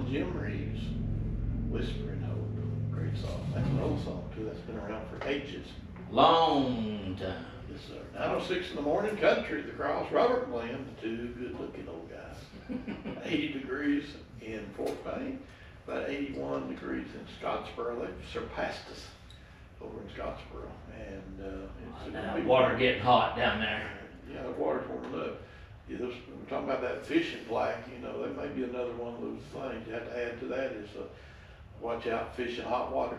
Little Jim Reeves, Whispering Hope. Great song. That's an old song too. That's been around for ages. Long time. Yes, sir. 9:06 in the morning, country at the cross. Robert and Glenn, the two good-looking old guys. 80 degrees in Fort Payne, about 81 degrees in Scottsboro. They've surpassed us over in Scottsboro, and it's Water getting hot down there. Yeah, the water's warming up. Yeah, we're talking about that fishing flag. You know, that may be another one of those things you have to add to that is watch out fishing hot water.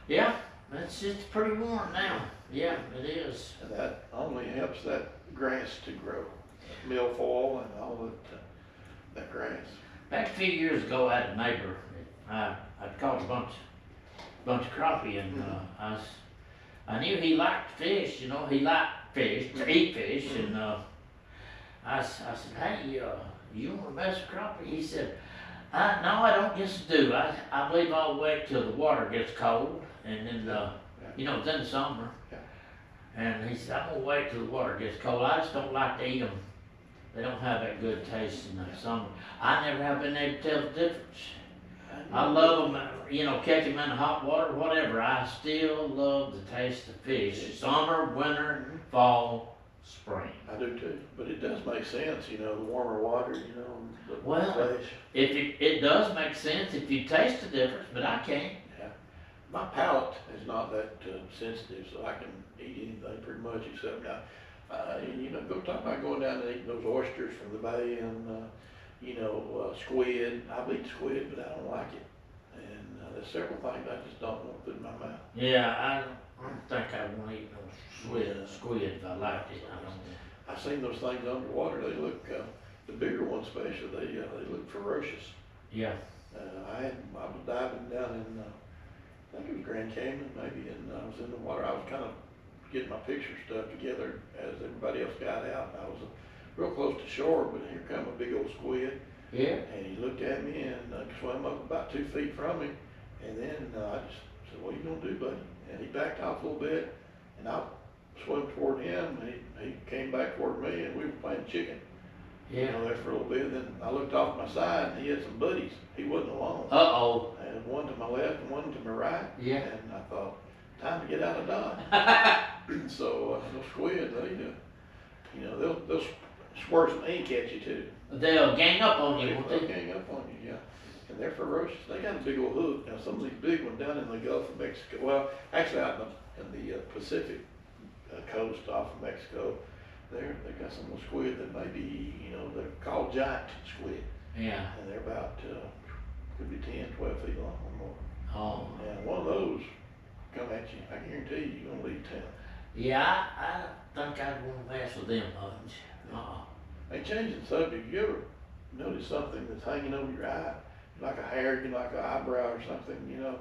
Yeah, it's pretty warm now. Yeah, it is. And that only helps that grass to grow, milfoil and all that grass. Back a few years ago, I had a neighbor. I caught a bunch of crappie, and I knew he liked fish. You know, he liked fish to eat fish, and I said, "Hey, you want to mess with crappie?" He said, "No, I don't just do. I believe I'll wait till the water gets cold, and then you know, it's in the summer." Yeah. And he said, "I'm gonna wait till the water gets cold. I just don't like to eat them. They don't have that good taste in the summer." I never have been able to tell the difference. I love them, you know, catch them in the hot water, whatever. I still love the taste of fish. Summer, winter, fall, spring. I do too, but it does make sense, you know, the warmer water, you know, the Well, flesh. It does make sense if you taste the difference, but I can't. Yeah. My palate is not that sensitive, so I can eat anything pretty much except now. You know, go talk about going down and eating those oysters from the bay and, you know, squid. I've eaten squid, but I don't like it. And there's several things I just don't want to put in my mouth. Yeah, I don't think I want to eat no squid if I liked it. I don't. I've seen those things underwater. They look, the bigger ones especially, they look ferocious. Yeah. I was diving down in, I think it was Grand Canyon maybe, and I was in the water. I was kind of getting my picture stuff together as everybody else got out. And I was real close to shore, but here come a big old squid. Yeah. And he looked at me and swam up about 2 feet from me. And then I just said, "What are you gonna do, buddy?" And he backed off a little bit, and I swam toward him. And he came back toward me, and we were playing chicken. Yeah. You know, there for a little bit. Then I looked off my side, and he had some buddies. He wasn't alone. Uh-oh. And one to my left and one to my right. Yeah. And I thought, time to get out of Dodge. So those squid, you know, they'll squirt some ink at you too. They'll gang up on you, won't They'll they? gang up on you, yeah. And they're ferocious. They got a big old hook. Now some of these big ones down in the Gulf of Mexico, well, actually out in the Pacific coast off of Mexico, they got some little squid that may be, you know, they're called giant squid. Yeah. And they're about, could be 10, 12 feet long or more. Oh. And one of those come at you, I guarantee you're gonna leave town. Yeah, I think I'd want to mess with them much. Hey, changing the subject, you ever notice something that's hanging over your eye, like a hair, like an eyebrow or something, you know,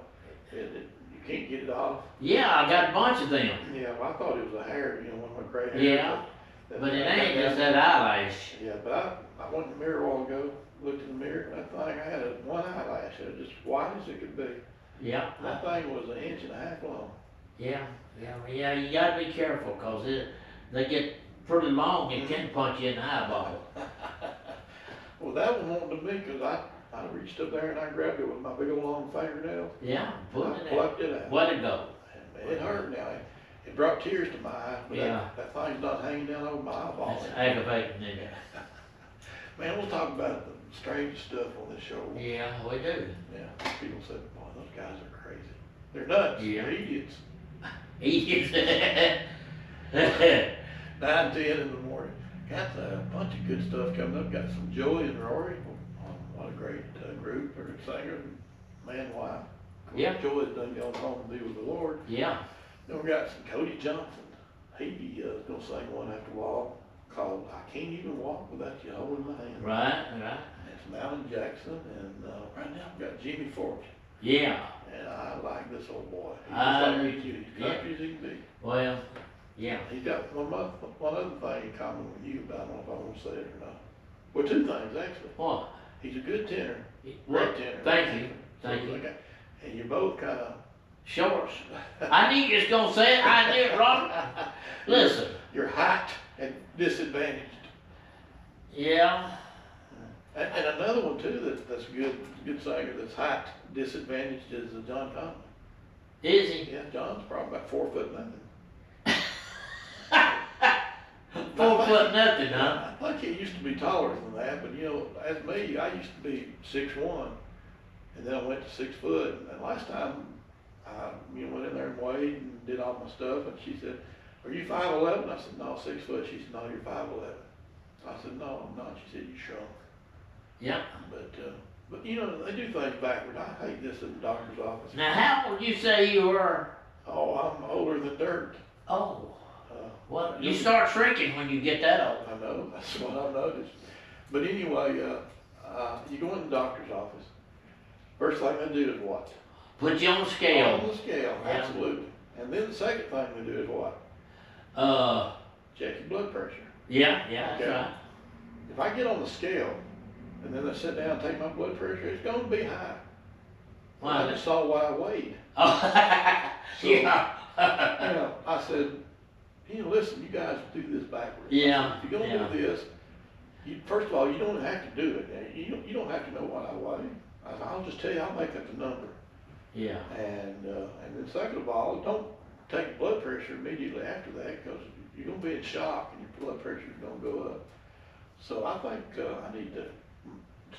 you can't get it off? Yeah, I got a bunch of them. Yeah, well, I thought it was a hair, you know, one of my gray hairs. Yeah, but it ain't just that eyelash. Yeah, but I went in the mirror a while ago, looked in the mirror, and that thing, I had one eyelash, it was just white as it could be. Yeah. That thing was 1.5 inches long. Yeah, you gotta be careful, cause they get pretty long and can punch you in the eyeball. Well, that one wanted to me, cause I reached up there and I grabbed it with my big old long fingernail. Yeah, put I it plucked out. it out. Let it go. And it hurt now. It brought tears to my eyes, but Yeah. that thing's not hanging down over my eyeball. That's aggravating, isn't it? Man, we'll talk about the strangest stuff on this show. Yeah, we do. Yeah, people say, boy, those guys are crazy. They're nuts. Yeah. They're idiots. Idiots. 9, 10 in the morning. Got a bunch of good stuff coming up. Got some Joey and Rory. What a great group or singer, man and wife. Yeah. Joey's done gone home to be with the Lord. Yeah. Then we got some Cody Johnson. He gonna sing one after a while called "I Can't Even Walk Without You Holding My Hand." Right. And some Alan Jackson, and right now we got Jimmy Fortune. Yeah. And I like this old boy. He's I like do me too. too. He's country as he can be. Well, yeah. He's got one other thing in common with you, but I don't know if I want to say it or not. Well, 2 things actually. What? He's a good tenor. Well, Great tenor. thank you. So Thank you. okay. And you're both kind of. Shorts. I knew you was gonna say it. I knew it, Robert. Listen. You're height and disadvantaged. Yeah. And another one too, that's good singer, that's height disadvantaged is John Conley. Is he? Yeah, John's probably about 4'9". 4 foot nothing, huh? I think he used to be taller than that, but you know, as me, I used to be 6'1", and then I went to 6 foot. And last time I, went in there and weighed and did all my stuff, and she said, "Are you 5'11"? I said, "No, 6 foot." She said, "No, you're 5'11". I said, "No, I'm not." She said, "You shrunk." Yeah. But you know, they do things backward. I hate this at the doctor's office. Now, how old you say you were? Oh, I'm older than dirt. Oh, well, you you- start shrinking when you get that old. I know, that's what I've noticed. But anyway, you go in the doctor's office. First thing they do is what? Put you on the scale. On the scale, Yeah. absolutely. And then the second thing they do is what? Check your blood pressure. Yeah, that's Okay. right. If I get on the scale, and then I sit down and take my blood pressure, it's gonna be high. Why? I just saw what I weighed. Oh, So, yeah. I said, listen, you guys do this backwards. Yeah, If you're gonna yeah. do this, first of all, you don't have to do it. You don't have to know what I weigh. I'll just tell you, I'll make up the number. Yeah. And then second of all, don't take blood pressure immediately after that, because you're gonna be in shock and your blood pressure is gonna go up. So I think I need to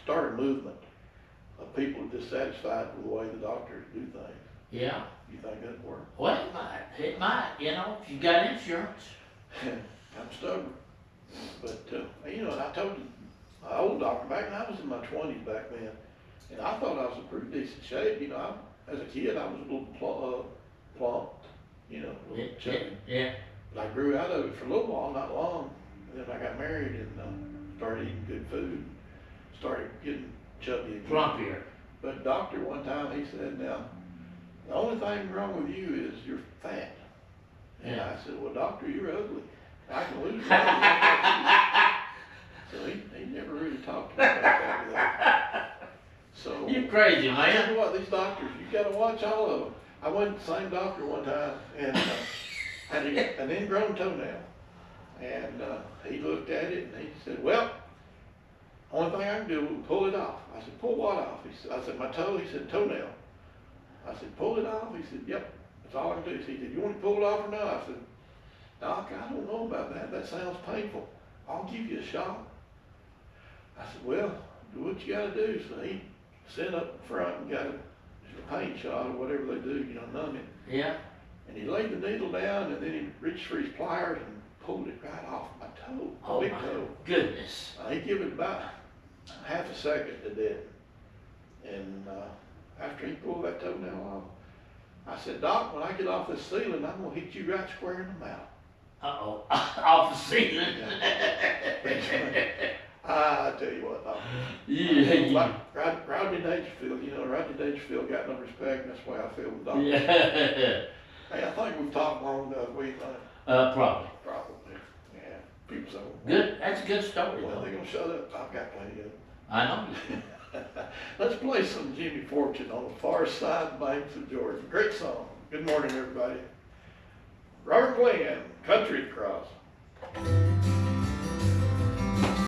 start a movement of people dissatisfied with the way the doctors do things. Yeah. You think that'd work? Well, it might, if you got insurance. I'm stubborn. But, and I told you, my old doctor, back when I was in my 20s back then, and I thought I was in pretty decent shape. As a kid, I was a little plump, a little chubby. Yeah. But I grew out of it for a little while, not long. And then I got married and started eating good food, started getting chubby again. Plumpier. But doctor, one time, he said, "Now, the only thing wrong with you is you're fat." And Yeah. I said, "Well, doctor, you're ugly. I can lose weight." So he never really talked to me about that with that. So You crazy, I tell man. you what, these doctors, you gotta watch all of them. I went to the same doctor one time and had an ingrown toenail. And he looked at it and he said, "Well, only thing I can do is pull it off." I said, "Pull what off?" I said, "My toe." He said, "Toenail." I said, "Pull it off?" He said, "Yep, that's all I can do." He said, "You want to pull it off or not?" I said, "Doc, I don't know about that. That sounds painful. I'll give you a shot." I said, "Well, do what you gotta do." So he sat up front and got a paint shot or whatever they do, numb it. Yeah. And he laid the needle down and then he reached for his pliers and pulled it right off my toe, Oh big my toe. goodness. He give it about half a second to deaden. And after he pulled that toenail off, I said, "Doc, when I get off this ceiling, I'm gonna hit you right square in the mouth." Uh-oh. Off the ceiling. I tell you what, Doc. Yeah. Like Rodney Dangerfield, Rodney Dangerfield got no respect, and that's the way I feel with doctors. Yeah. Hey, I think we've talked long enough. We think Probably. probably, yeah. People say, Good. That's a good story, "Well, though. they're gonna shut up." I've got plenty of it. I know. Let's play some Jimmy Fortune on the far side banks of Georgia. Great song. Good morning, everybody. Robert Glenn, Country Cross.